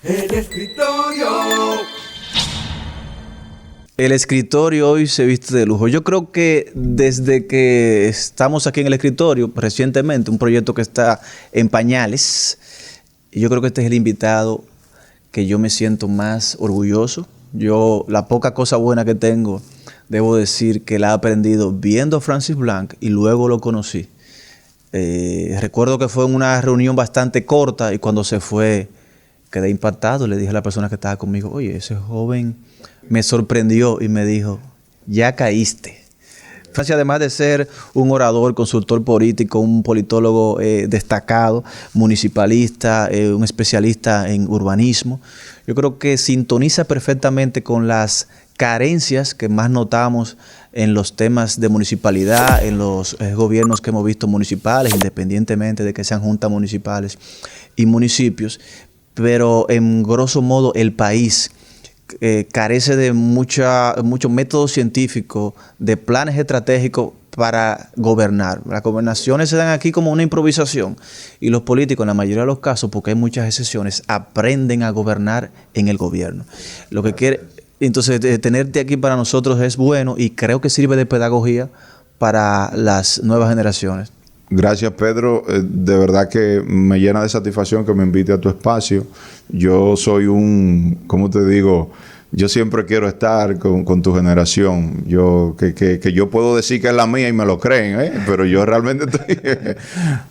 El escritorio. El escritorio hoy se viste de lujo. Yo creo que desde que estamos aquí en el escritorio, recientemente, un proyecto que está en pañales, y yo creo que este es el invitado que yo me siento más orgulloso. Yo, la poca cosa buena que tengo, debo decir que la he aprendido viendo a Francis Blanc y luego lo conocí. Recuerdo que fue en una reunión bastante corta y cuando se fue quedé impactado. Le dije a la persona que estaba conmigo, oye, ese joven me sorprendió y me dijo, ya caíste. Francis, además de ser un orador, consultor político, un politólogo destacado, municipalista, un especialista en urbanismo, yo creo que sintoniza perfectamente con las carencias que más notamos en los temas de municipalidad, en los gobiernos que hemos visto municipales, independientemente de que sean juntas municipales y municipios, pero en grosso modo el país carece de mucho método científico, de planes estratégicos para gobernar. Las gobernaciones se dan aquí como una improvisación y los políticos, en la mayoría de los casos, porque hay muchas excepciones, aprenden a gobernar en el gobierno. Lo que quiere, entonces, tenerte aquí para nosotros es bueno y creo que sirve de pedagogía para las nuevas generaciones. Gracias, Pedro. De verdad que me llena de satisfacción que me invite a tu espacio. Yo soy ¿cómo te digo? Yo siempre quiero estar con tu generación. Que yo puedo decir que es la mía y me lo creen, ¿eh? Pero yo realmente estoy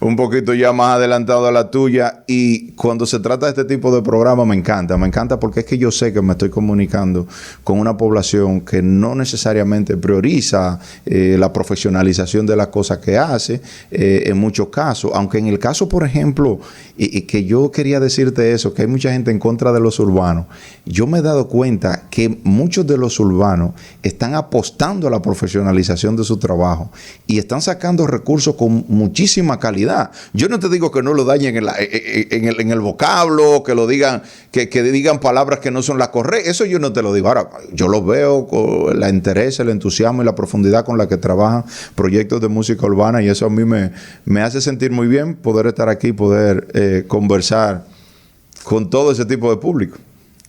un poquito ya más adelantado a la tuya. Y cuando se trata de este tipo de programa me encanta porque es que yo sé que me estoy comunicando con una población que no necesariamente prioriza la profesionalización de las cosas que hace en muchos casos. Aunque en el caso, por ejemplo, que yo quería decirte eso, que hay mucha gente en contra de los urbanos. Yo me he dado cuenta que muchos de los urbanos están apostando a la profesionalización de su trabajo y están sacando recursos con muchísima calidad. Yo no te digo que no lo dañen en el vocablo, que lo digan, que digan palabras que no son las correctas. Eso yo no te lo digo. Ahora, yo lo veo con la interés, el entusiasmo y la profundidad con la que trabajan proyectos de música urbana y eso a mí me hace sentir muy bien poder estar aquí, poder conversar con todo ese tipo de público.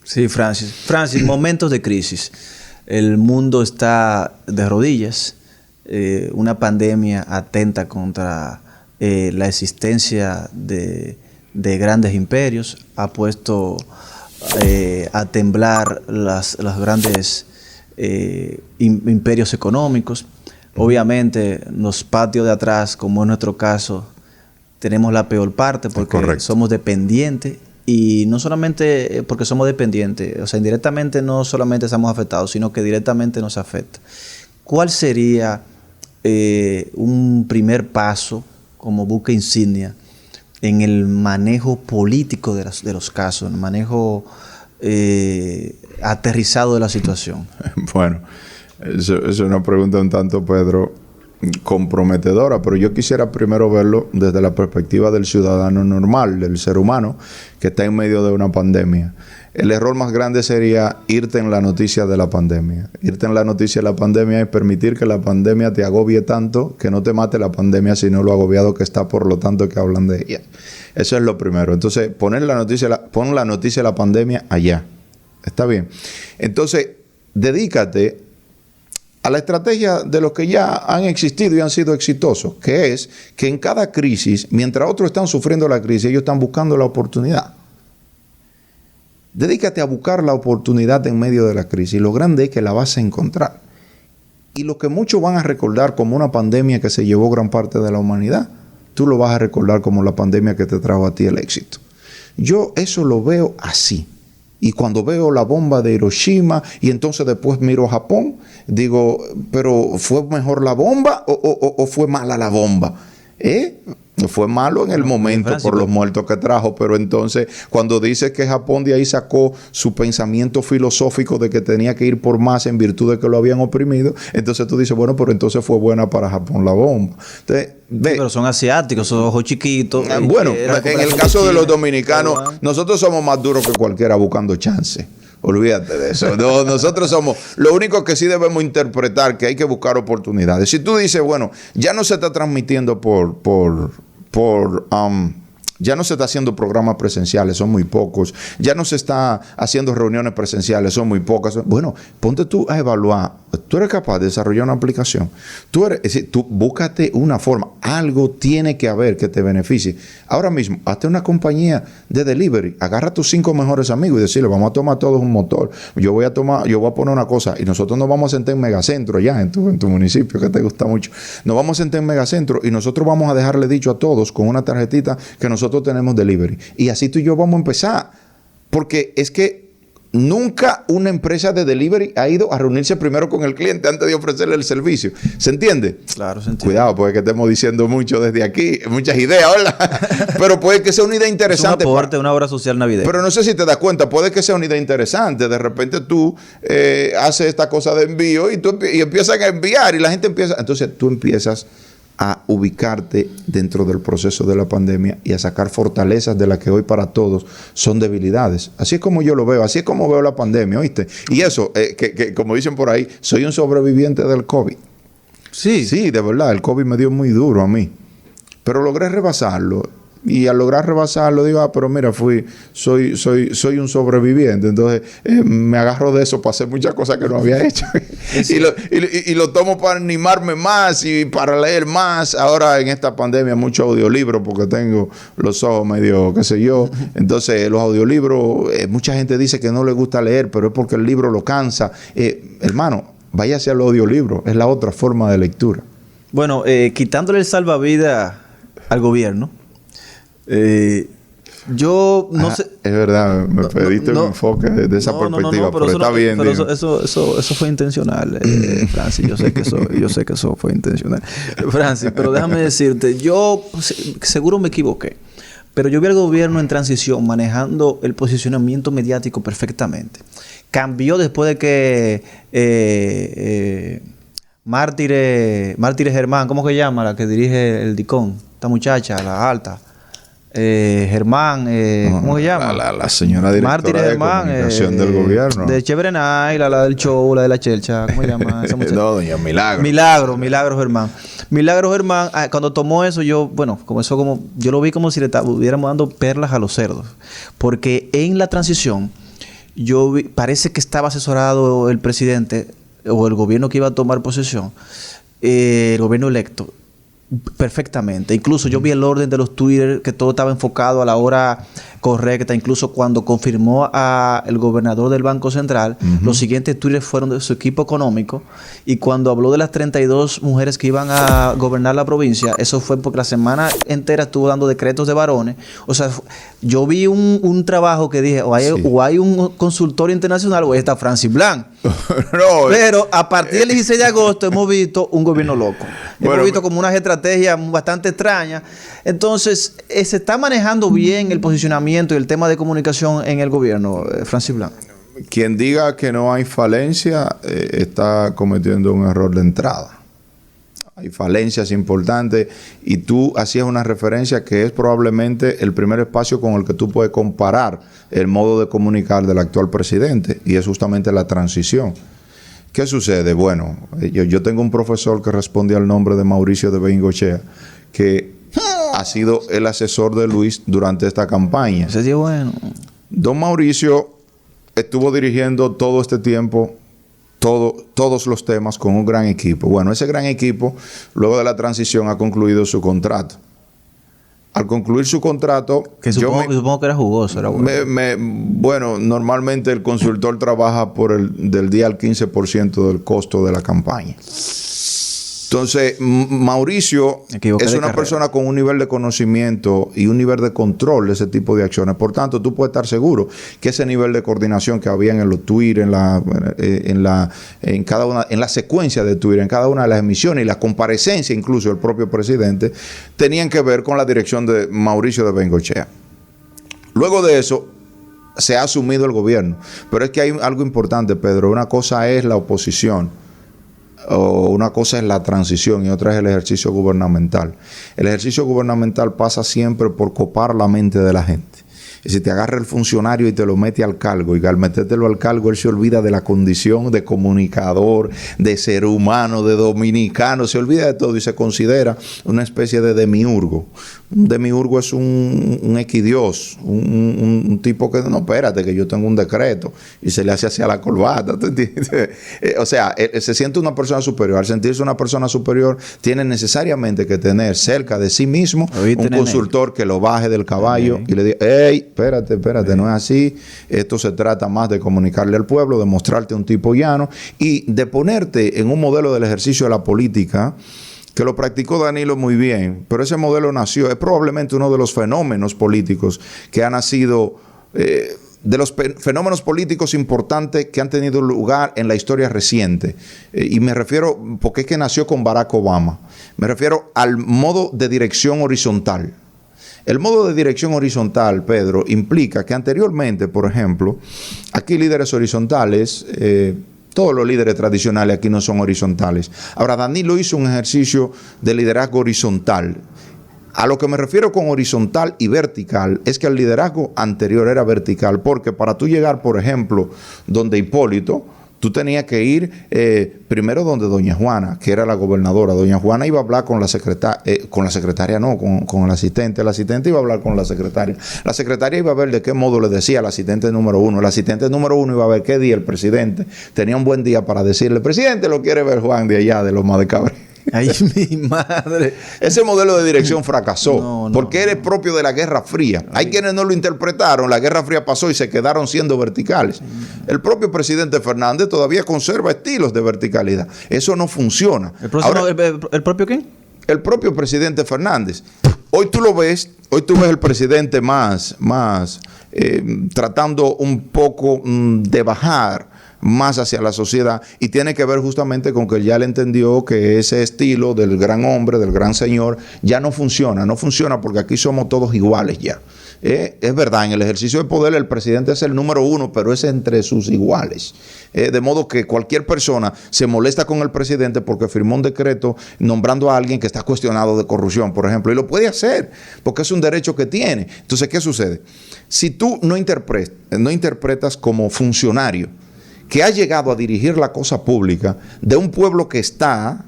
Sí, Francis. Francis, momentos de crisis. El mundo está de rodillas. Una pandemia atenta contra la existencia de grandes imperios. Ha puesto a temblar los grandes imperios económicos. Obviamente, los patios de atrás, como en nuestro caso, tenemos la peor parte porque somos dependientes. Y no solamente porque somos dependientes, o sea, indirectamente no solamente estamos afectados, sino que directamente nos afecta. ¿Cuál sería un primer paso como buque insignia en el manejo político de los casos, en el manejo aterrizado de la situación? Bueno, eso es una pregunta un tanto, Pedro, comprometedora, pero yo quisiera primero verlo desde la perspectiva del ciudadano normal, del ser humano que está en medio de una pandemia. El error más grande sería irte en la noticia de la pandemia. Irte en la noticia de la pandemia es permitir que la pandemia te agobie tanto que no te mate la pandemia, sino lo agobiado que está por lo tanto que hablan de ella. Eso es lo primero. Entonces, pon la noticia de la pandemia allá. ¿Está bien? Entonces, dedícate a la estrategia de los que ya han existido y han sido exitosos, que es que en cada crisis, mientras otros están sufriendo la crisis, ellos están buscando la oportunidad. Dedícate a buscar la oportunidad en medio de la crisis. Lo grande es que la vas a encontrar. Y lo que muchos van a recordar como una pandemia que se llevó gran parte de la humanidad, tú lo vas a recordar como la pandemia que te trajo a ti el éxito. Yo eso lo veo así. Y cuando veo la bomba de Hiroshima y entonces después miro a Japón, digo, ¿pero fue mejor la bomba o fue mala la bomba? Fue malo en el momento por los muertos que trajo, pero entonces cuando dice que Japón de ahí sacó su pensamiento filosófico de que tenía que ir por más en virtud de que lo habían oprimido, entonces tú dices, bueno, pero entonces fue buena para Japón la bomba. Entonces, pero son asiáticos, son ojos chiquitos. Bueno, en el caso de los dominicanos, nosotros somos más duros que cualquiera buscando chance. Olvídate de eso. No, nosotros somos lo único que sí debemos interpretar, que hay que buscar oportunidades. Si tú dices, bueno, ya no se está transmitiendo por Ya no se está haciendo programas presenciales, son muy pocos. Ya no se está haciendo reuniones presenciales, son muy pocas. Bueno, ponte tú a evaluar. Tú eres capaz de desarrollar una aplicación. Es decir, tú búscate una forma. Algo tiene que haber que te beneficie. Ahora mismo, hazte una compañía de delivery. Agarra a tus 5 mejores amigos y decirle, vamos a tomar todos un motor. Yo voy a poner una cosa. Y nosotros nos vamos a sentar en Megacentro ya, en tu municipio, que te gusta mucho. Nos vamos a sentar en Megacentro y nosotros vamos a dejarle dicho a todos con una tarjetita que nosotros tenemos delivery. Y así tú y yo vamos a empezar. Porque es que nunca una empresa de delivery ha ido a reunirse primero con el cliente antes de ofrecerle el servicio. ¿Se entiende? Claro, se entiende. Cuidado, puede que estemos diciendo mucho desde aquí, muchas ideas, ¿verdad? Pero puede que sea una idea interesante. Es un aporte, una obra social navideña. Pero no sé si te das cuenta, puede que sea una idea interesante. De repente tú haces esta cosa de envío y empiezan a enviar y la gente empieza. Entonces tú empiezas a ubicarte dentro del proceso de la pandemia y a sacar fortalezas de las que hoy para todos son debilidades. Así es como yo lo veo, así es como veo la pandemia, ¿oíste? Y eso, que como dicen por ahí, soy un sobreviviente del COVID. Sí. Sí, de verdad, el COVID me dio muy duro a mí. Pero logré rebasarlo. Y al lograr rebasarlo, digo, pero mira, soy un sobreviviente. Entonces, me agarro de eso para hacer muchas cosas que no había hecho. y lo tomo para animarme más y para leer más. Ahora, en esta pandemia, mucho audiolibro porque tengo los ojos medio, qué sé yo. Entonces, los audiolibros, mucha gente dice que no le gusta leer, pero es porque el libro lo cansa. Hermano, váyase al audiolibro. Es la otra forma de lectura. Bueno, quitándole el salvavidas al gobierno, yo no sé. Es verdad, me pediste un enfoque de esa perspectiva, pero está bien. Pero eso fue intencional, Francis. Yo sé que eso fue intencional. Francis, pero déjame decirte, yo seguro me equivoqué, pero yo vi al gobierno en transición manejando el posicionamiento mediático perfectamente. Cambió después de que Mártires Germán, ¿cómo que llama? La que dirige el DICON, esta muchacha, la alta. Germán, ¿cómo se llama? La señora directora Mártires de Germán, comunicación del gobierno. De Chevrenay, la del show, la de la chelcha, ¿cómo se llama esa muchacha? No, doña Milagro. Milagro Germán. Milagro Germán, cuando tomó eso, yo lo vi como si le estuviéramos dando perlas a los cerdos. Porque en la transición, parece que estaba asesorado el presidente o el gobierno que iba a tomar posesión, el gobierno electo, perfectamente. Incluso yo vi el orden de los Twitter, que todo estaba enfocado a la hora correcta. Incluso cuando confirmó a el gobernador del Banco Central, los siguientes Twitter fueron de su equipo económico. Y cuando habló de las 32 mujeres que iban a gobernar la provincia, eso fue porque la semana entera estuvo dando decretos de varones. O sea, yo vi un trabajo que dije, o hay un consultorio internacional o ahí está Francis Blanc. Pero a partir del 16 de agosto hemos visto un gobierno loco. Hemos visto como unas estrategias bastante extrañas. Entonces, se está manejando bien el posicionamiento y el tema de comunicación en el gobierno, Francis Blanc. Quien diga que no hay falencia está cometiendo un error de entrada. Hay falencias importantes y tú hacías una referencia que es probablemente el primer espacio con el que tú puedes comparar el modo de comunicar del actual presidente, y es justamente la transición. ¿Qué sucede? Bueno, yo tengo un profesor que responde al nombre de Mauricio de Bengochea, que ha sido el asesor de Luis durante esta campaña. Ese sí es bueno. Don Mauricio estuvo dirigiendo todo este tiempo todos los temas con un gran equipo. Bueno, ese gran equipo, luego de la transición, ha concluido su contrato. Al concluir su contrato... Que supongo que era jugoso, era bueno. Bueno, normalmente el consultor trabaja del día al 15% del costo de la campaña. Entonces, Mauricio es una persona con un nivel de conocimiento y un nivel de control de ese tipo de acciones. Por tanto, tú puedes estar seguro que ese nivel de coordinación que había en los Twitter, en la secuencia de Twitter, en cada una de las emisiones y la comparecencia incluso del propio presidente, tenían que ver con la dirección de Mauricio de Bengochea. Luego de eso, se ha asumido el gobierno. Pero es que hay algo importante, Pedro. Una cosa es la oposición, o una cosa es la transición y otra es el ejercicio gubernamental. El ejercicio gubernamental pasa siempre por copar la mente de la gente. Y si te agarra el funcionario y te lo mete al cargo, y al metértelo al cargo, él se olvida de la condición de comunicador, de ser humano, de dominicano, se olvida de todo y se considera una especie de demiurgo, Un demiurgo es un equidios, un tipo que, no, espérate, que yo tengo un decreto, y se le hace hacia la corbata, ¿tú entiendes? O sea, él se siente una persona superior. Al sentirse una persona superior, tiene necesariamente que tener cerca de sí mismo un consultor que lo baje del caballo y le diga, hey, espérate, no es así, esto se trata más de comunicarle al pueblo, de mostrarte un tipo llano y de ponerte en un modelo del ejercicio de la política que lo practicó Danilo muy bien, pero ese modelo nació, es probablemente uno de los fenómenos políticos que ha nacido, de los fenómenos políticos importantes que han tenido lugar en la historia reciente. Y me refiero, porque es que nació con Barack Obama, me refiero al modo de dirección horizontal. El modo de dirección horizontal, Pedro, implica que anteriormente, por ejemplo, aquí líderes horizontales, todos los líderes tradicionales aquí no son horizontales. Ahora, Danilo hizo un ejercicio de liderazgo horizontal. A lo que me refiero con horizontal y vertical es que el liderazgo anterior era vertical, porque para tú llegar, por ejemplo, donde Hipólito, tú tenías que ir primero donde doña Juana, que era la gobernadora. Doña Juana iba a hablar con la secretaria, no, con el asistente. El asistente iba a hablar con la secretaria. La secretaria iba a ver de qué modo le decía al asistente número uno. El asistente número uno iba a ver qué día el presidente tenía un buen día para decirle, el presidente lo quiere ver Juan de allá, de Loma de Cabrera. Ay, mi madre. Ese modelo de dirección fracasó porque era propio de la Guerra Fría. Hay quienes no lo interpretaron, la Guerra Fría pasó y se quedaron siendo verticales. El propio presidente Fernández todavía conserva estilos de verticalidad. Eso no funciona. ¿El propio quién? El propio presidente Fernández. Hoy tú lo ves, hoy tú ves el presidente más tratando un poco de bajar más hacia la sociedad, y tiene que ver justamente con que ya le entendió que ese estilo del gran hombre, del gran señor, ya no funciona porque aquí somos todos iguales ya. Es verdad, en el ejercicio de poder el presidente es el número uno, pero es entre sus iguales. De modo que cualquier persona se molesta con el presidente porque firmó un decreto nombrando a alguien que está cuestionado de corrupción, por ejemplo, y lo puede hacer porque es un derecho que tiene. Entonces, ¿qué sucede? Si tú no interpretas como funcionario que ha llegado a dirigir la cosa pública de un pueblo que está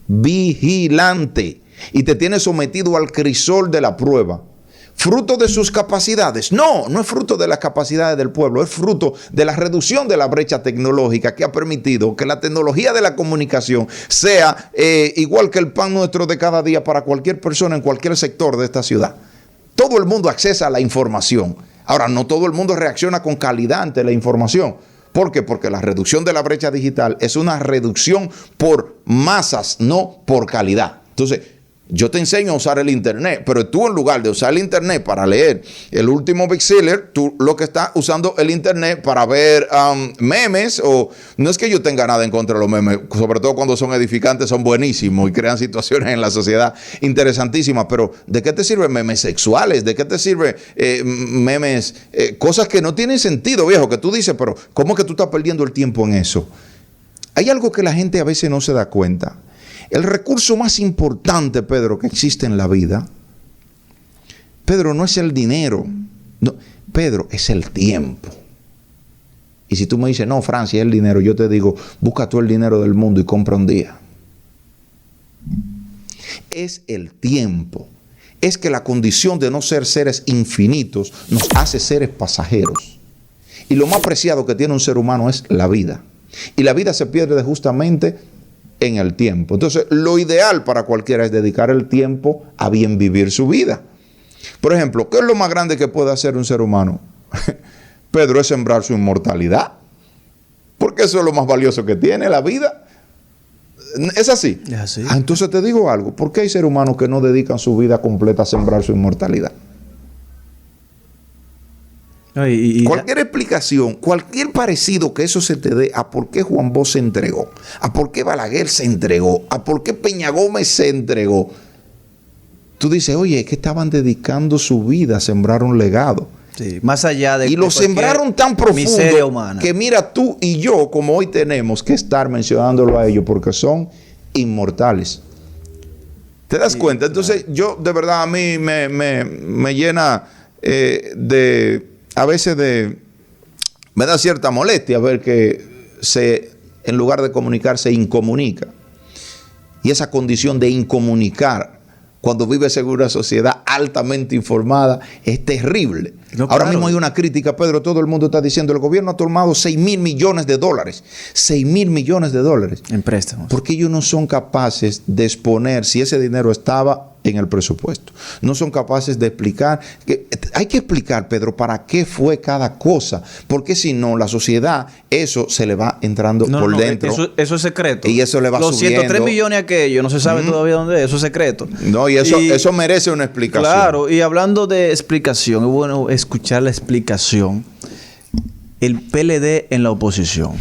vigilante y te tiene sometido al crisol de la prueba, fruto de sus capacidades. No es fruto de las capacidades del pueblo, es fruto de la reducción de la brecha tecnológica que ha permitido que la tecnología de la comunicación sea igual que el pan nuestro de cada día para cualquier persona en cualquier sector de esta ciudad. Todo el mundo accesa a la información. Ahora, no todo el mundo reacciona con calidad ante la información. ¿Por qué? Porque la reducción de la brecha digital es una reducción por masas, no por calidad. Entonces, yo te enseño a usar el internet, pero tú en lugar de usar el internet para leer el último bestseller, tú lo que estás usando el internet para ver memes, o no es que yo tenga nada en contra de los memes, sobre todo cuando son edificantes, son buenísimos y crean situaciones en la sociedad interesantísimas, pero ¿de qué te sirven memes sexuales? ¿De qué te sirven memes, cosas que no tienen sentido, viejo, que tú dices, pero ¿cómo que tú estás perdiendo el tiempo en eso? Hay algo que la gente a veces no se da cuenta. El recurso más importante, Pedro, que existe en la vida, Pedro, no es el dinero. No, Pedro, es el tiempo. Y si tú me dices, no, Francia, es el dinero, yo te digo, busca tú el dinero del mundo y compra un día. Es el tiempo. Es que la condición de no ser seres infinitos nos hace seres pasajeros. Y lo más preciado que tiene un ser humano es la vida. Y la vida se pierde justamente en el tiempo. Entonces, lo ideal para cualquiera es dedicar el tiempo a bien vivir su vida. Por ejemplo, ¿qué es lo más grande que puede hacer un ser humano? Pedro, es sembrar su inmortalidad. Porque eso es lo más valioso que tiene la vida. ¿Es así? Es así. Entonces te digo algo. ¿Por qué hay seres humanos que no dedican su vida completa a sembrar su inmortalidad? Cualquier explicación, cualquier parecido que eso se te dé a por qué Juan Bosch se entregó, a por qué Balaguer se entregó, a por qué Peña Gómez se entregó. Tú dices, oye, es que estaban dedicando su vida a sembrar un legado. Sí, más allá de... Y lo sembraron tan profundo que mira, tú y yo, como hoy tenemos que estar mencionándolo a ellos porque son inmortales. ¿Te das cuenta? Entonces, yo, de verdad, a mí me llena a veces me da cierta molestia ver que en lugar de comunicar, se incomunica. Y esa condición de incomunicar cuando vives en una sociedad altamente informada, es terrible. No, Ahora claro. mismo hay una crítica, Pedro, todo el mundo está diciendo, el gobierno ha tomado 6,000 millones de dólares. 6,000 millones de dólares. En préstamos. Porque ellos no son capaces de exponer si ese dinero estaba en el presupuesto. No son capaces de explicar. Hay que explicar, Pedro, para qué fue cada cosa. Porque si no, la sociedad, eso se le va entrando por dentro. Eso es secreto. Y eso le va Los subiendo. 103 millones aquellos, no se sabe todavía dónde es, eso es secreto. No, y eso merece una explicación. Claro, y hablando de explicación, es bueno escuchar la explicación. El PLD en la oposición.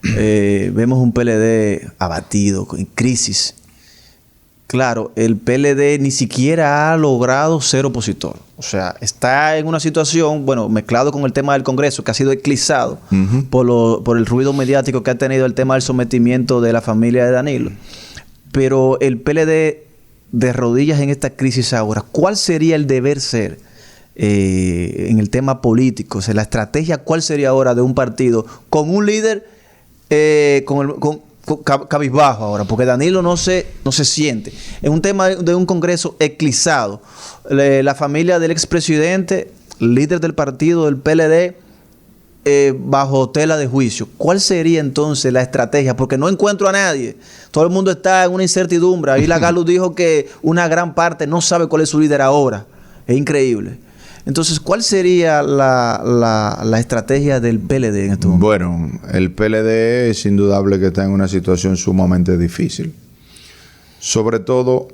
Vemos un PLD abatido, en crisis. Claro, el PLD ni siquiera ha logrado ser opositor. O sea, está en una situación, bueno, mezclado con el tema del Congreso, que ha sido eclipsado por el ruido mediático que ha tenido el tema del sometimiento de la familia de Danilo. Pero el PLD de rodillas en esta crisis ahora, ¿cuál sería el deber ser en el tema político? O sea, la estrategia, ¿cuál sería ahora de un partido con un líder cabizbajo ahora? Porque Danilo no se siente. Es un tema de un Congreso eclipsado. La familia del expresidente, líder del partido del PLD, bajo tela de juicio. ¿Cuál sería entonces la estrategia? Porque no encuentro a nadie. Todo el mundo está en una incertidumbre. Ahí la Galo dijo que una gran parte no sabe cuál es su líder ahora. Es increíble. Entonces, ¿cuál sería la estrategia del PLD en este momento? Bueno, el PLD es indudable que está en una situación sumamente difícil. Sobre todo,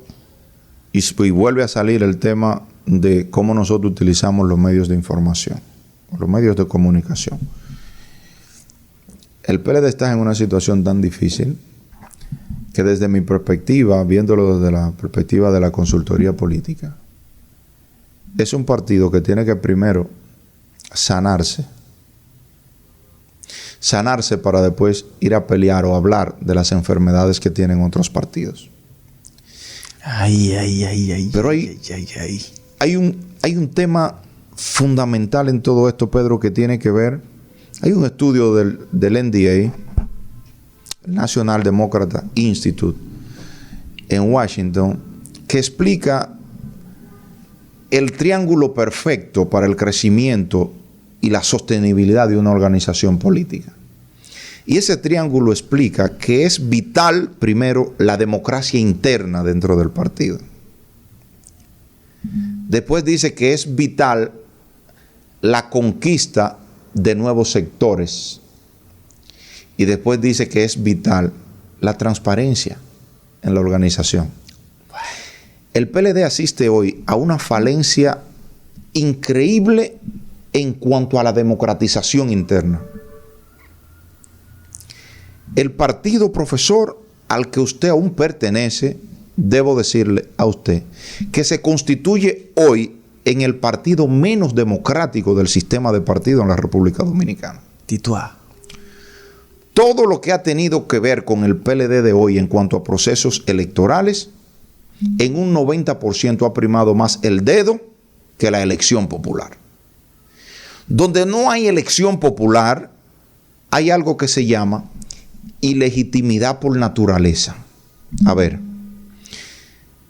y vuelve a salir el tema de cómo nosotros utilizamos los medios de información, los medios de comunicación. El PLD está en una situación tan difícil que desde mi perspectiva, viéndolo desde la perspectiva de la consultoría política, es un partido que tiene que primero sanarse para después ir a pelear o hablar de las enfermedades que tienen otros partidos. Pero hay un tema fundamental en todo esto, Pedro, que tiene que ver. Hay un estudio del NDA, National Democrat Institute, en Washington, que explica el triángulo perfecto para el crecimiento y la sostenibilidad de una organización política. Y ese triángulo explica que es vital, primero, la democracia interna dentro del partido. Después dice que es vital la conquista de nuevos sectores. Y después dice que es vital la transparencia en la organización. El PLD asiste hoy a una falencia increíble en cuanto a la democratización interna. El partido, profesor, al que usted aún pertenece, debo decirle a usted, que se constituye hoy en el partido menos democrático del sistema de partido en la República Dominicana. Tituá. Todo lo que ha tenido que ver con el PLD de hoy en cuanto a procesos electorales, en un 90% ha primado más el dedo que la elección popular. Donde no hay elección popular, hay algo que se llama ilegitimidad por naturaleza. A ver,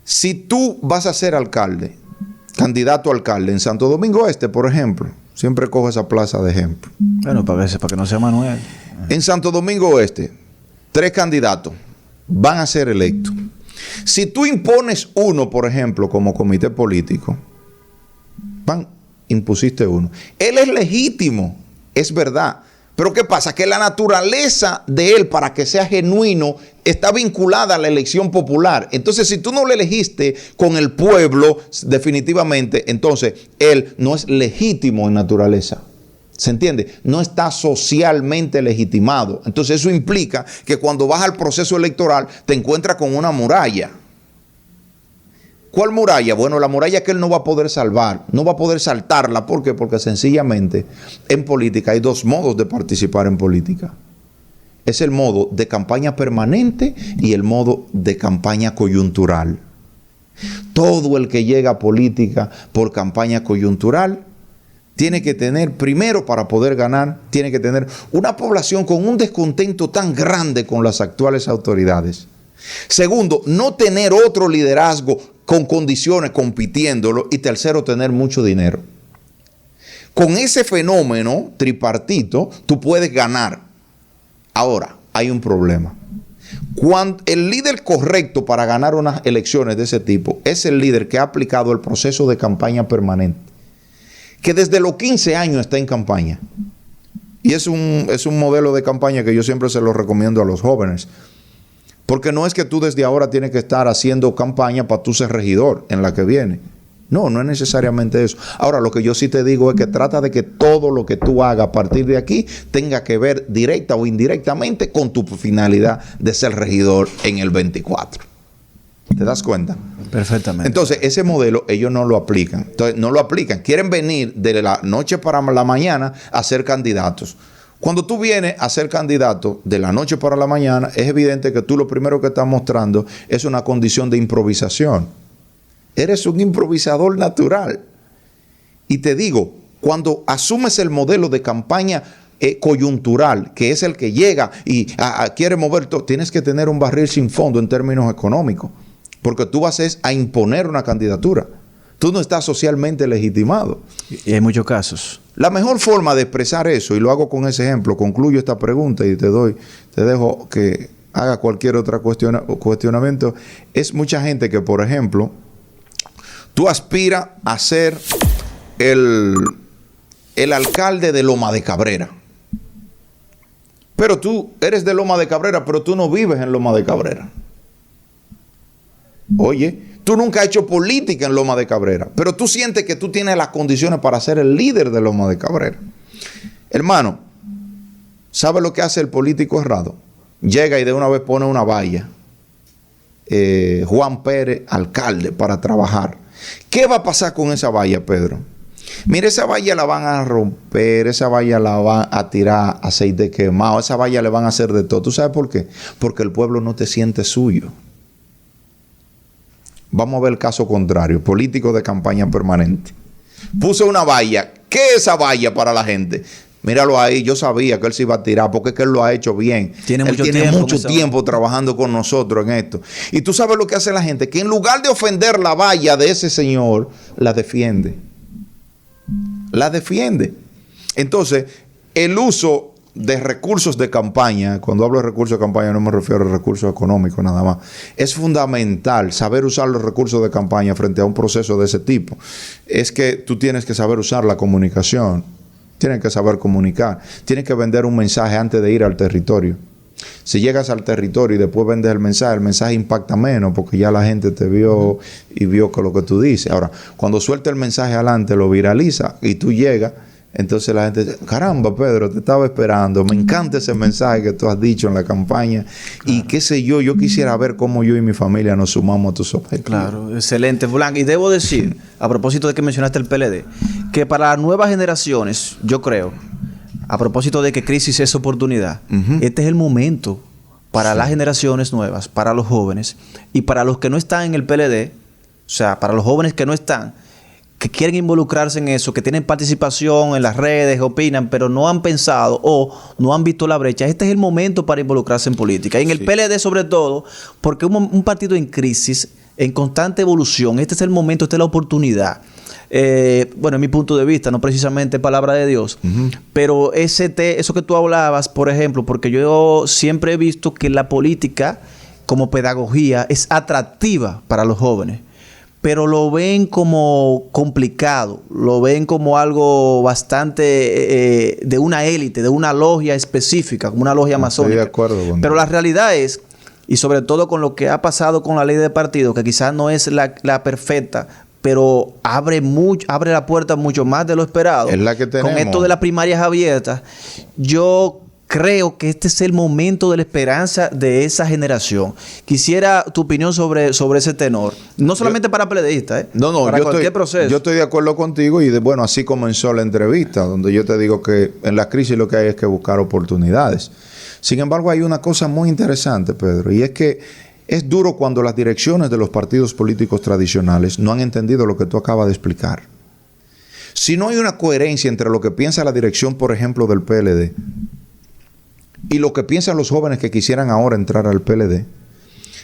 si tú vas a ser alcalde, candidato a alcalde en Santo Domingo Este, por ejemplo, siempre cojo esa plaza de ejemplo. Bueno, para que no sea Manuel. En Santo Domingo Este, 3 candidatos van a ser electos. Si tú impones uno, por ejemplo, como comité político, impusiste uno. Él es legítimo, es verdad. Pero ¿qué pasa? Que la naturaleza de él, para que sea genuino, está vinculada a la elección popular. Entonces, si tú no lo elegiste con el pueblo, definitivamente, entonces él no es legítimo en naturaleza. ¿Se entiende? No está socialmente legitimado. Entonces eso implica que cuando vas al proceso electoral te encuentras con una muralla. ¿Cuál muralla? Bueno, la muralla que él no va a poder salvar, no va a poder saltarla. ¿Por qué? Porque sencillamente en política hay 2 modos de participar en política. Es el modo de campaña permanente y el modo de campaña coyuntural. Todo el que llega a política por campaña coyuntural tiene que tener, primero para poder ganar, tiene que tener una población con un descontento tan grande con las actuales autoridades, Segundo, no tener otro liderazgo con condiciones compitiéndolo. Y tercero, tener mucho dinero. Con ese fenómeno tripartito, tú puedes ganar. Ahora, hay un problema. Cuando el líder correcto para ganar unas elecciones de ese tipo es el líder que ha aplicado el proceso de campaña permanente, que desde los 15 años está en campaña. Y es un modelo de campaña que yo siempre se lo recomiendo a los jóvenes. Porque no es que tú desde ahora tienes que estar haciendo campaña para tú ser regidor en la que viene. No, no es necesariamente eso. Ahora, lo que yo sí te digo es que trata de que todo lo que tú hagas a partir de aquí tenga que ver directa o indirectamente con tu finalidad de ser regidor en el 24. ¿Te das cuenta? Perfectamente. Entonces, ese modelo ellos no lo aplican. Entonces, no lo aplican. Quieren venir de la noche para la mañana a ser candidatos. Cuando tú vienes a ser candidato de la noche para la mañana, es evidente que tú lo primero que estás mostrando es una condición de improvisación. Eres un improvisador natural. Y te digo, cuando asumes el modelo de campaña coyuntural, que es el que llega y quiere mover todo, tienes que tener un barril sin fondo en términos económicos. Porque tú vas a imponer una candidatura. Tú no estás socialmente legitimado. Y hay muchos casos. La mejor forma de expresar eso, y lo hago con ese ejemplo, concluyo esta pregunta y te dejo que haga cualquier otro cuestionamiento, es mucha gente que, por ejemplo, tú aspiras a ser el alcalde de Loma de Cabrera. Pero tú eres de Loma de Cabrera, pero tú no vives en Loma de Cabrera. Oye, tú nunca has hecho política en Loma de Cabrera, pero tú sientes que tú tienes las condiciones para ser el líder de Loma de Cabrera. Hermano, ¿sabe lo que hace el político errado? Llega y de una vez pone una valla. Juan Pérez, alcalde, para trabajar. ¿Qué va a pasar con esa valla, Pedro? Mira, esa valla la van a romper, esa valla la van a tirar aceite quemado, esa valla le van a hacer de todo. ¿Tú sabes por qué? Porque el pueblo no te siente suyo. Vamos a ver el caso contrario, político de campaña permanente. Puso una valla. ¿Qué es esa valla para la gente? Míralo ahí, yo sabía que él se iba a tirar porque es que él lo ha hecho bien. Tiene mucho tiempo trabajando con nosotros en esto. Y tú sabes lo que hace la gente, que en lugar de ofender la valla de ese señor, la defiende. La defiende. Entonces, el uso de recursos de campaña, cuando hablo de recursos de campaña no me refiero a recursos económicos nada más, es fundamental saber usar los recursos de campaña frente a un proceso de ese tipo. Es que tú tienes que saber usar la comunicación, tienes que saber comunicar, tienes que vender un mensaje antes de ir al territorio. Si llegas al territorio y después vendes el mensaje impacta menos porque ya la gente te vio y vio con lo que tú dices. Ahora, cuando suelta el mensaje adelante, lo viraliza y tú llegas, entonces la gente dice, caramba, Pedro, te estaba esperando, me encanta ese mensaje que tú has dicho en la campaña. Claro. Y qué sé yo quisiera ver cómo yo y mi familia nos sumamos a tus objetivos. Claro, excelente, Blanc. Y debo decir, a propósito de que mencionaste el PLD, que para las nuevas generaciones, yo creo, a propósito de que crisis es oportunidad, este es el momento para las generaciones nuevas, para los jóvenes y para los que no están en el PLD, o sea, para los jóvenes que no están, que quieren involucrarse en eso, que tienen participación en las redes, opinan, pero no han pensado o no han visto la brecha. Este es el momento para involucrarse en política. Y en el PLD sobre todo, porque un partido en crisis, en constante evolución, este es el momento, esta es la oportunidad. Bueno, en mi punto de vista, no precisamente palabra de Dios, pero eso que tú hablabas, por ejemplo, porque yo siempre he visto que la política como pedagogía es atractiva para los jóvenes, pero lo ven como complicado, lo ven como algo bastante de una élite, de una logia específica, como una logia masónica. Estoy de acuerdo con pero la realidad es, y sobre todo con lo que ha pasado con la ley de partido, que quizás no es la perfecta, pero abre la puerta mucho más de lo esperado. Es la que tenemos. Con esto de las primarias abiertas, yo creo que este es el momento de la esperanza de esa generación. Quisiera tu opinión sobre ese tenor. No solamente para PLDistas, para cualquier proceso. Yo estoy de acuerdo contigo y bueno, así comenzó la entrevista, donde yo te digo que en la crisis lo que hay es que buscar oportunidades. Sin embargo, hay una cosa muy interesante, Pedro, y es que es duro cuando las direcciones de los partidos políticos tradicionales no han entendido lo que tú acabas de explicar. Si no hay una coherencia entre lo que piensa la dirección, por ejemplo, del PLD y lo que piensan los jóvenes que quisieran ahora entrar al PLD,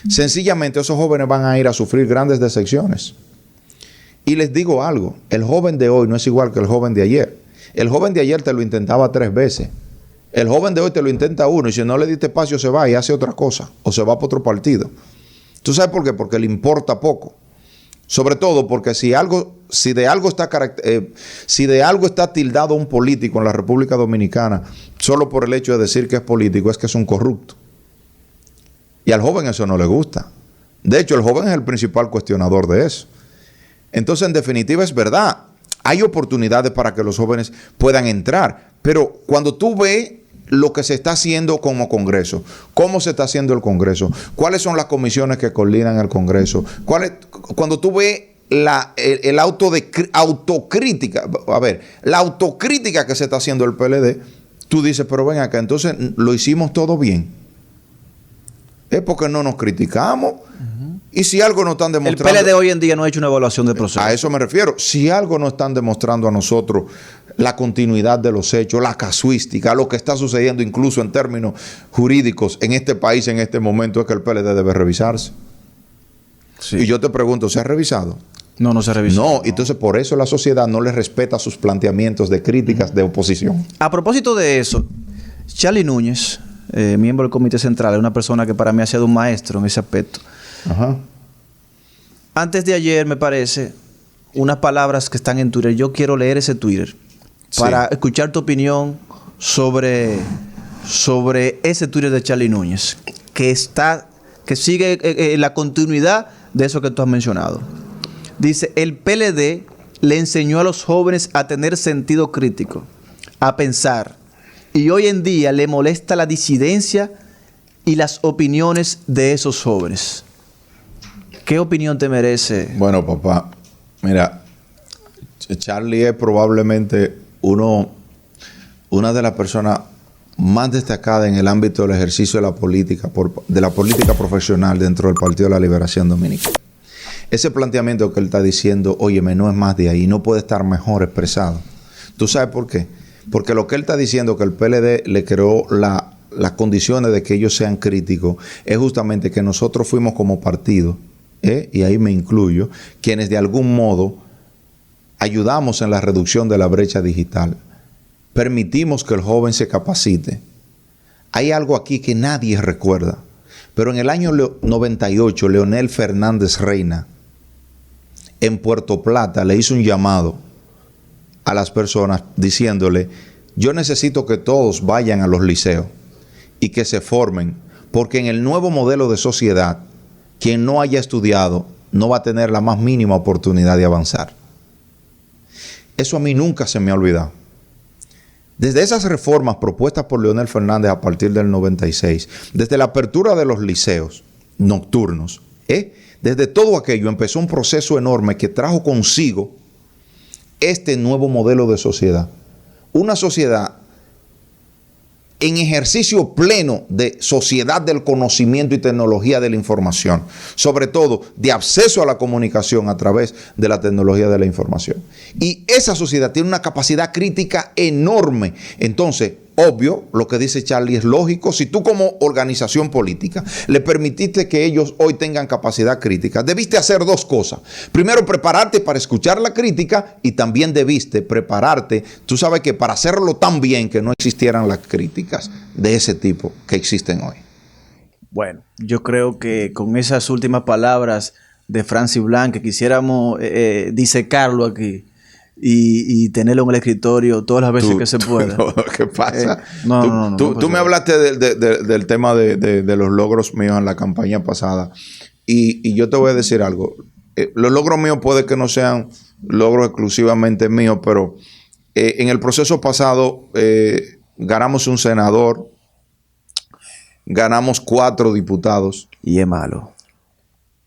Sencillamente esos jóvenes van a ir a sufrir grandes decepciones. Y les digo algo, el joven de hoy no es igual que el joven de ayer. El joven de ayer te lo intentaba 3 veces. El joven de hoy te lo intenta 1 y si no le diste espacio se va y hace otra cosa o se va para otro partido. ¿Tú sabes por qué? Porque le importa poco. Sobre todo porque si de algo está tildado un político en la República Dominicana solo por el hecho de decir que es político, es que es un corrupto. Y al joven eso no le gusta. De hecho, el joven es el principal cuestionador de eso. Entonces, en definitiva, es verdad. Hay oportunidades para que los jóvenes puedan entrar. Pero cuando tú ves lo que se está haciendo como Congreso, cómo se está haciendo el Congreso, cuáles son las comisiones que coordinan el Congreso, cuando tú ves el autocrítica, a ver, la autocrítica que se está haciendo el PLD, tú dices, pero ven acá, entonces lo hicimos todo bien. Es porque no nos criticamos. Y si algo nos están demostrando... El PLD hoy en día no ha hecho una evaluación del proceso. A eso me refiero. Si algo nos están demostrando a nosotros la continuidad de los hechos, la casuística, lo que está sucediendo incluso en términos jurídicos en este país en este momento, es que el PLD debe revisarse. Sí. Y yo te pregunto, ¿se ha revisado? No se ha revisado. No, entonces por eso la sociedad no le respeta sus planteamientos de críticas de oposición. A propósito de eso, Charlie Núñez, miembro del Comité Central, es una persona que para mí ha sido un maestro en ese aspecto. Ajá. Antes de ayer, me parece, unas palabras que están en Twitter. Yo quiero leer ese Twitter para escuchar tu opinión sobre ese Twitter de Charlie Núñez, que sigue la continuidad de eso que tú has mencionado. Dice, el PLD le enseñó a los jóvenes a tener sentido crítico, a pensar, y hoy en día le molesta la disidencia y las opiniones de esos jóvenes. ¿Qué opinión te merece? Bueno, papá, mira, Charlie es probablemente una de las personas más destacadas en el ámbito del ejercicio de la política profesional dentro del Partido de la Liberación Dominicana. Ese planteamiento que él está diciendo, óyeme, no es más de ahí, no puede estar mejor expresado. ¿Tú sabes por qué? Porque lo que él está diciendo, que el PLD le creó las condiciones de que ellos sean críticos, es justamente que nosotros fuimos como partido, y ahí me incluyo, quienes de algún modo ayudamos en la reducción de la brecha digital. Permitimos que el joven se capacite. Hay algo aquí que nadie recuerda, pero en el año 98, Leonel Fernández Reina, en Puerto Plata, le hizo un llamado a las personas diciéndole, yo necesito que todos vayan a los liceos y que se formen, porque en el nuevo modelo de sociedad, quien no haya estudiado no va a tener la más mínima oportunidad de avanzar. Eso a mí nunca se me ha olvidado. Desde esas reformas propuestas por Leonel Fernández a partir del 96, desde la apertura de los liceos nocturnos, desde todo aquello empezó un proceso enorme que trajo consigo este nuevo modelo de sociedad. Una sociedad en ejercicio pleno de sociedad del conocimiento y tecnología de la información, sobre todo de acceso a la comunicación a través de la tecnología de la información. Y esa sociedad tiene una capacidad crítica enorme. Entonces, obvio, lo que dice Charlie es lógico. Si tú como organización política le permitiste que ellos hoy tengan capacidad crítica, debiste hacer 2 cosas. Primero, prepararte para escuchar la crítica y también debiste prepararte, tú sabes que para hacerlo tan bien que no existieran las críticas de ese tipo que existen hoy. Bueno, yo creo que con esas últimas palabras de Francis Blanc, que quisiéramos disecarlo aquí y tenerlo en el escritorio todas las veces que se pueda. ¿Qué pasa? No, tú me hablaste del tema de los logros míos en la campaña pasada y yo te voy a decir algo. Los logros míos puede que no sean logros exclusivamente míos, pero en el proceso pasado ganamos un senador, ganamos 4 diputados. Y es malo.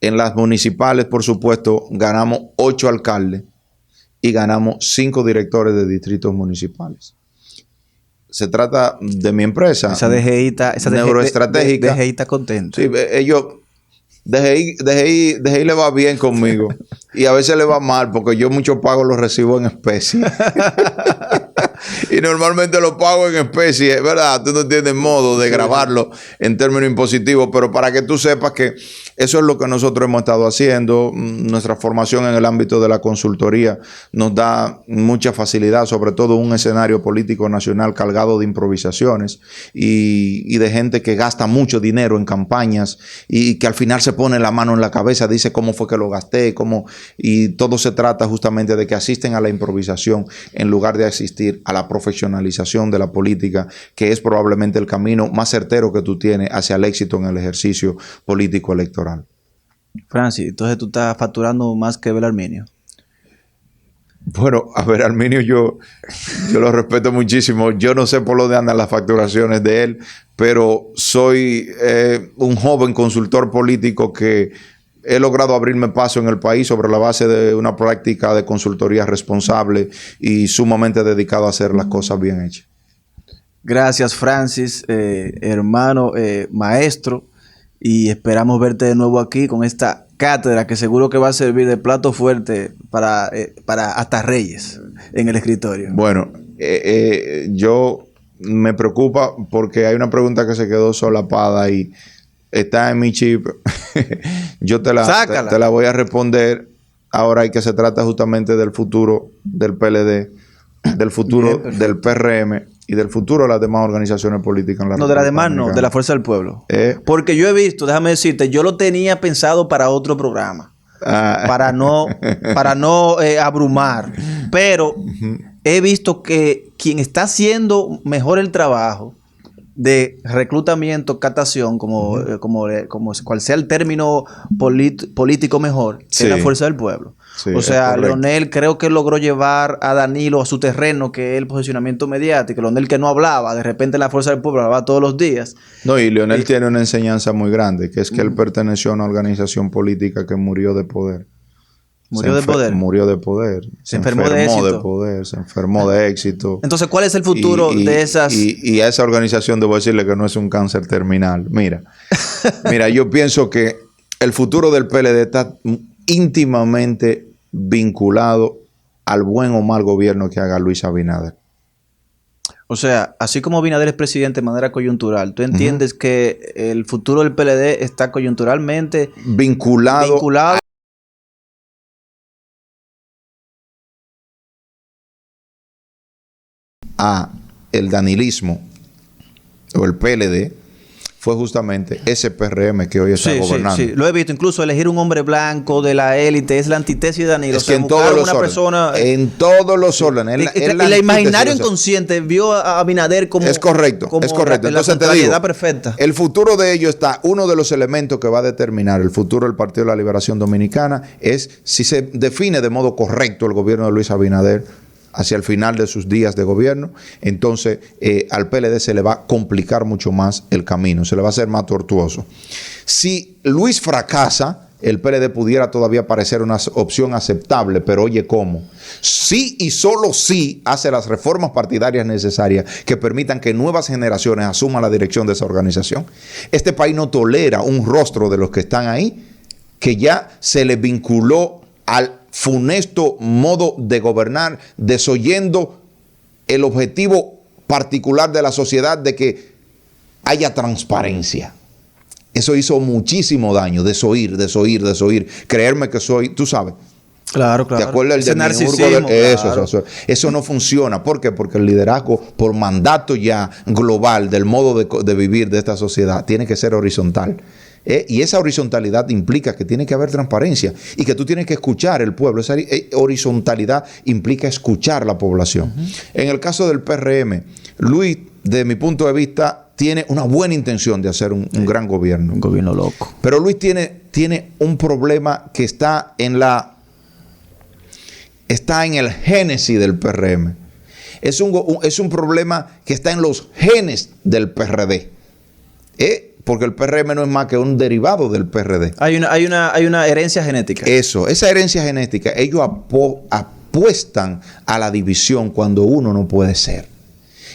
En las municipales, por supuesto, ganamos 8 alcaldes y ganamos 5 directores de distritos municipales. Se trata de mi empresa. Esa DGI neuroestratégica. DGI está contento. Sí, ellos... DGI le va bien conmigo. Y a veces le va mal porque yo mucho pago los recibo en especie. Y normalmente lo pago en especie, ¿verdad? Tú no tienes modo de grabarlo en términos impositivos, pero para que tú sepas que eso es lo que nosotros hemos estado haciendo. Nuestra formación en el ámbito de la consultoría nos da mucha facilidad, sobre todo en un escenario político nacional cargado de improvisaciones y de gente que gasta mucho dinero en campañas y que al final se pone la mano en la cabeza, dice cómo fue que lo gasté, y todo se trata justamente de que asisten a la improvisación en lugar de asistir a la profesionalización de la política, que es probablemente el camino más certero que tú tienes hacia el éxito en el ejercicio político electoral. Francis, entonces tú estás facturando más que Belarminio. Bueno, a ver, Arminio, yo lo respeto muchísimo. Yo no sé por dónde andan las facturaciones de él, pero soy un joven consultor político que he logrado abrirme paso en el país sobre la base de una práctica de consultoría responsable y sumamente dedicado a hacer las cosas bien hechas. Gracias, Francis, hermano, maestro, y esperamos verte de nuevo aquí con esta cátedra que seguro que va a servir de plato fuerte para hasta Reyes en el escritorio. Bueno, yo me preocupa porque hay una pregunta que se quedó solapada y está en mi chip. Yo te la voy a responder ahora, y que se trata justamente del futuro del PLD, del futuro del PRM y del futuro de las demás organizaciones políticas en la No, de las demás no, de la Fuerza del Pueblo. Porque yo he visto, déjame decirte, yo lo tenía pensado para otro programa, para no abrumar, pero he visto que quien está haciendo mejor el trabajo de reclutamiento, captación, como cual sea el término político mejor, es la Fuerza del Pueblo. Sí, o sea, Leonel creo que logró llevar a Danilo a su terreno, que es el posicionamiento mediático. Leonel, que no hablaba, de repente la Fuerza del Pueblo hablaba todos los días. No, y Leonel tiene una enseñanza muy grande, que es que él perteneció a una organización política que murió de poder. Murió de poder. Se enfermó de éxito. Se enfermó de éxito. Entonces, ¿cuál es el futuro de esas? Y a esa organización debo decirle que no es un cáncer terminal. Mira, yo pienso que el futuro del PLD está íntimamente vinculado al buen o mal gobierno que haga Luis Abinader. O sea, así como Abinader es presidente de manera coyuntural, ¿tú entiendes que el futuro del PLD está coyunturalmente vinculado a el danilismo o el PLD? Fue justamente ese PRM que hoy está gobernando. Sí, lo he visto. Incluso elegir un hombre blanco de la élite es la antítesis de Danilo. Es que en todos los órdenes. En todos los órdenes. Y el imaginario inconsciente vio a Abinader como... Es correcto, es correcto. Entonces te digo, perfecta. El futuro de ello está, uno de los elementos que va a determinar el futuro del Partido de la Liberación Dominicana es si se define de modo correcto el gobierno de Luis Abinader hacia el final de sus días de gobierno. Entonces al PLD se le va a complicar mucho más el camino, se le va a hacer más tortuoso. Si Luis fracasa, el PLD pudiera todavía parecer una opción aceptable, pero oye, ¿cómo? Sí y solo sí hace las reformas partidarias necesarias que permitan que nuevas generaciones asuman la dirección de esa organización. Este país no tolera un rostro de los que están ahí, que ya se les vinculó al funesto modo de gobernar, desoyendo el objetivo particular de la sociedad de que haya transparencia. Eso hizo muchísimo daño, desoír. Creerme que soy, tú sabes. Claro. ¿Te acuerdas del narcisismo? Eso no funciona. ¿Por qué? Porque el liderazgo, por mandato ya global del modo de vivir de esta sociedad, tiene que ser horizontal. Y esa horizontalidad implica que tiene que haber transparencia y que tú tienes que escuchar el pueblo. Esa horizontalidad implica escuchar la población. En el caso del PRM, Luis, de mi punto de vista, tiene una buena intención de hacer un gran gobierno. Un gobierno loco. Pero Luis tiene un problema que está en el génesis del PRM. Es un problema que está en los genes del PRD. Porque el PRM no es más que un derivado del PRD. Hay una herencia genética. Esa herencia genética, ellos apuestan a la división cuando uno no puede ser.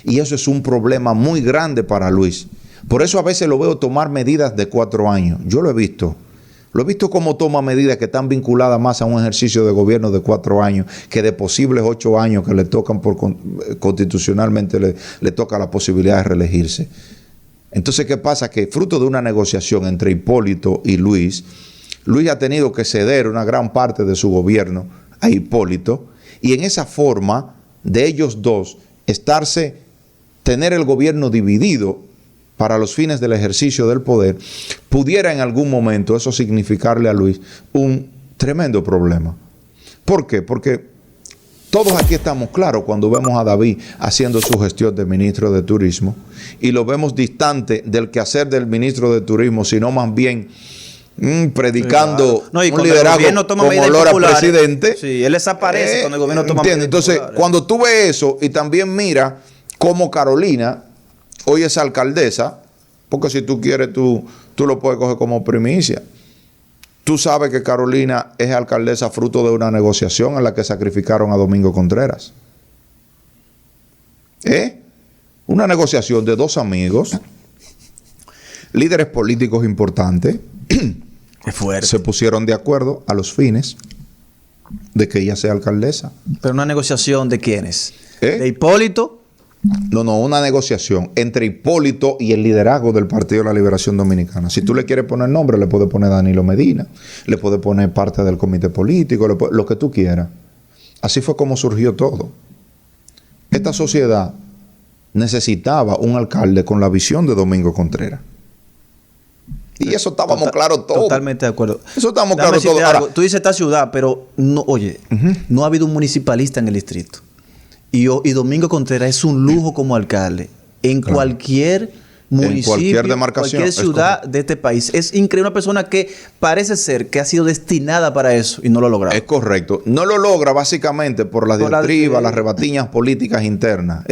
Y eso es un problema muy grande para Luis. Por eso a veces lo veo tomar medidas de 4 años. Yo lo he visto. Lo he visto como toma medidas que están vinculadas más a un ejercicio de gobierno de 4 años que de posibles 8 años que le tocan constitucionalmente le toca la posibilidad de reelegirse. Entonces, ¿qué pasa? Que fruto de una negociación entre Hipólito y Luis ha tenido que ceder una gran parte de su gobierno a Hipólito, y en esa forma de ellos dos tener el gobierno dividido para los fines del ejercicio del poder, pudiera en algún momento eso significarle a Luis un tremendo problema. ¿Por qué? Porque todos aquí estamos claros cuando vemos a David haciendo su gestión de ministro de Turismo y lo vemos distante del quehacer del ministro de Turismo, sino más bien predicando no, y un liderazgo toma con olor a presidente. Sí, él desaparece cuando el gobierno toma medidas Entonces, populares. cuando tú ves eso y también mira cómo Carolina hoy es alcaldesa, porque si tú quieres, tú lo puedes coger como primicia. Tú sabes que Carolina es alcaldesa fruto de una negociación en la que sacrificaron a Domingo Contreras. Una negociación de 2 amigos, líderes políticos importantes, Qué fuerte. se pusieron de acuerdo a los fines de que ella sea alcaldesa. Pero una negociación ¿de quiénes? ¿Eh? ¿De Hipólito? No, una negociación entre Hipólito y el liderazgo del Partido de la Liberación Dominicana. Si tú le quieres poner nombre, le puedes poner Danilo Medina, le puedes poner parte del comité político, lo que tú quieras. Así fue como surgió todo. Esta sociedad necesitaba un alcalde con la visión de Domingo Contreras. Y eso estábamos claros todos. Totalmente de acuerdo. Eso estamos Déjame claros todos. decirte algo. Ahora, Tú dices esta ciudad, pero no, oye, no ha habido un municipalista en el distrito. Y Domingo Contreras es un lujo como alcalde. En cualquier municipio, cualquier demarcación, cualquier ciudad de este país. Es increíble, una persona que parece ser que ha sido destinada para eso y no lo ha logrado. es correcto. No lo logra básicamente por las diatribas, las rebatiñas políticas internas.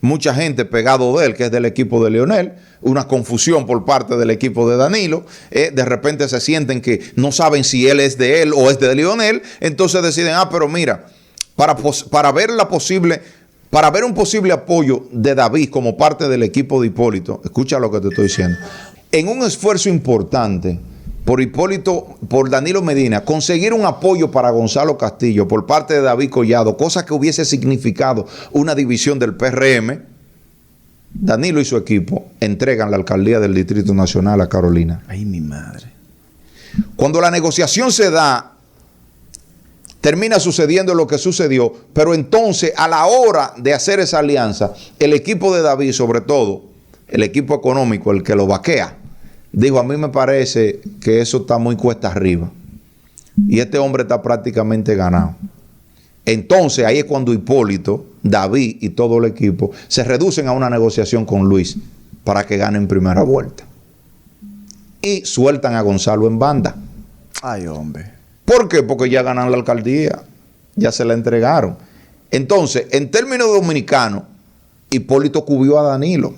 Mucha gente pegado de él, que es del equipo de Leonel, una confusión por parte del equipo de Danilo. De repente se sienten que no saben si él es de él o es de Leonel. Entonces deciden, pero mira, para ver un posible apoyo de David como parte del equipo de Hipólito, escucha lo que te estoy diciendo, en un esfuerzo importante por Danilo Medina, conseguir un apoyo para Gonzalo Castillo por parte de David Collado, cosa que hubiese significado una división del PRM, Danilo y su equipo entregan la alcaldía del Distrito Nacional a Carolina. Ay, mi madre. Cuando la negociación se da, termina sucediendo lo que sucedió, pero entonces a la hora de hacer esa alianza, el equipo de David, sobre todo el equipo económico, el que lo vaquea, dijo, a mí me parece que eso está muy cuesta arriba y este hombre está prácticamente ganado. Entonces ahí es cuando Hipólito, David y todo el equipo se reducen a una negociación con Luis para que gane en primera vuelta y sueltan a Gonzalo en banda. Ay, hombre. ¿Por qué? Porque ya ganan la alcaldía, ya se la entregaron. Entonces, en términos dominicanos, Hipólito cubrió a Danilo.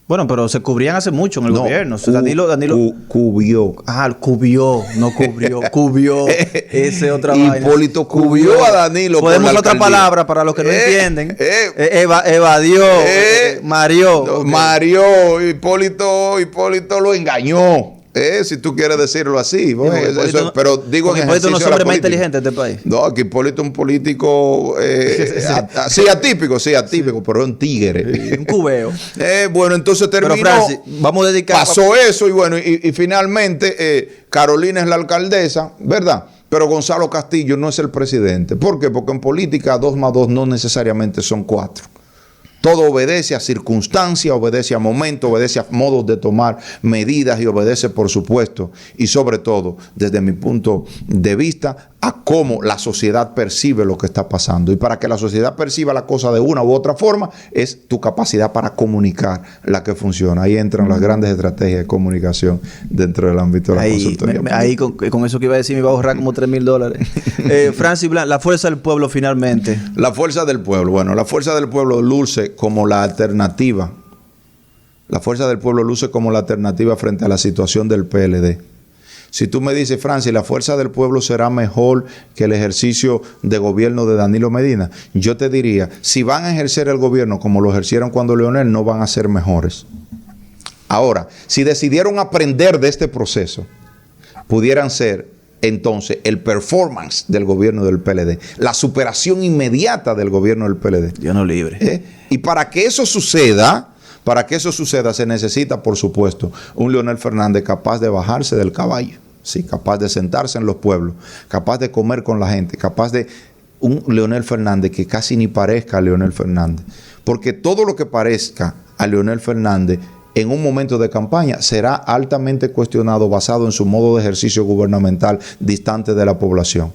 Bueno, pero se cubrían hace mucho en el gobierno. Danilo. Cubrió. Cubrió, no cubrió. Cubrió. Ese otra vaina. Hipólito cubrió a Danilo. Podemos usar otra palabra para los que no entienden. Evadió. Marió. Hipólito lo engañó. Si tú quieres decirlo así. Pero digo en Hipólito no es el hombre más política. inteligente de este país. No, que Hipólito es un político atípico, pero es un tigre. Un cubeo. Bueno, entonces terminó. Pero Francis, vamos a dedicar. Pasó eso y bueno, y finalmente Carolina es la alcaldesa, ¿verdad? Pero Gonzalo Castillo no es el presidente. ¿Por qué? Porque en política 2 más 2 no necesariamente son 4. Todo obedece a circunstancias, obedece a momentos, obedece a modos de tomar medidas y obedece, por supuesto, y sobre todo, desde mi punto de vista, a cómo la sociedad percibe lo que está pasando. Y para que la sociedad perciba la cosa de una u otra forma, es tu capacidad para comunicar la que funciona. Ahí entran las grandes estrategias de comunicación dentro del ámbito de la consultoría. Ahí con eso que iba a decir me iba a ahorrar como $3,000. Francis Blanc, la fuerza del pueblo finalmente. La fuerza del pueblo. Bueno, la fuerza del pueblo luce como la alternativa. La fuerza del pueblo luce como la alternativa frente a la situación del PLD. Si tú me dices, Francis, la fuerza del pueblo será mejor que el ejercicio de gobierno de Danilo Medina, yo te diría, si van a ejercer el gobierno como lo ejercieron cuando Leonel, no van a ser mejores. Ahora, si decidieron aprender de este proceso, pudieran ser entonces el performance del gobierno del PLD, la superación inmediata del gobierno del PLD. Dios nos libre. Y para que eso suceda, se necesita, por supuesto, un Leonel Fernández capaz de bajarse del caballo, sí, capaz de sentarse en los pueblos, capaz de comer con la gente, capaz de un Leonel Fernández que casi ni parezca a Leonel Fernández. Porque todo lo que parezca a Leonel Fernández en un momento de campaña será altamente cuestionado basado en su modo de ejercicio gubernamental distante de la población.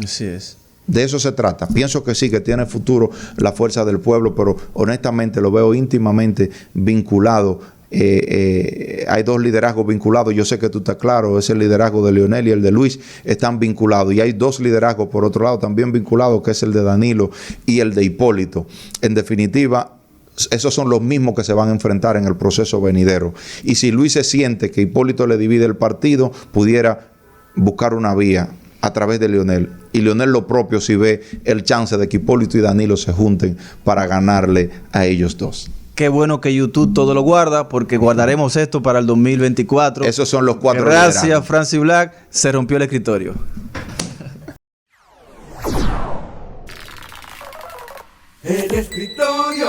Así es. De eso se trata. Pienso que sí, que tiene futuro la fuerza del pueblo, pero honestamente lo veo íntimamente vinculado. Hay dos liderazgos vinculados. Yo sé que tú estás claro, es el liderazgo de Leonel y el de Luis están vinculados. Y hay dos liderazgos, por otro lado, también vinculados, que es el de Danilo y el de Hipólito. En definitiva, esos son los mismos que se van a enfrentar en el proceso venidero. Y si Luis se siente que Hipólito le divide el partido, pudiera buscar una vía a través de Leonel. Y Leonel lo propio si ve el chance de que Hipólito y Danilo se junten para ganarle a ellos dos. Qué bueno que YouTube todo lo guarda, porque guardaremos esto para el 2024. Esos son los 4 Gracias, liderazgos. Francis Black. Se rompió el escritorio. El escritorio.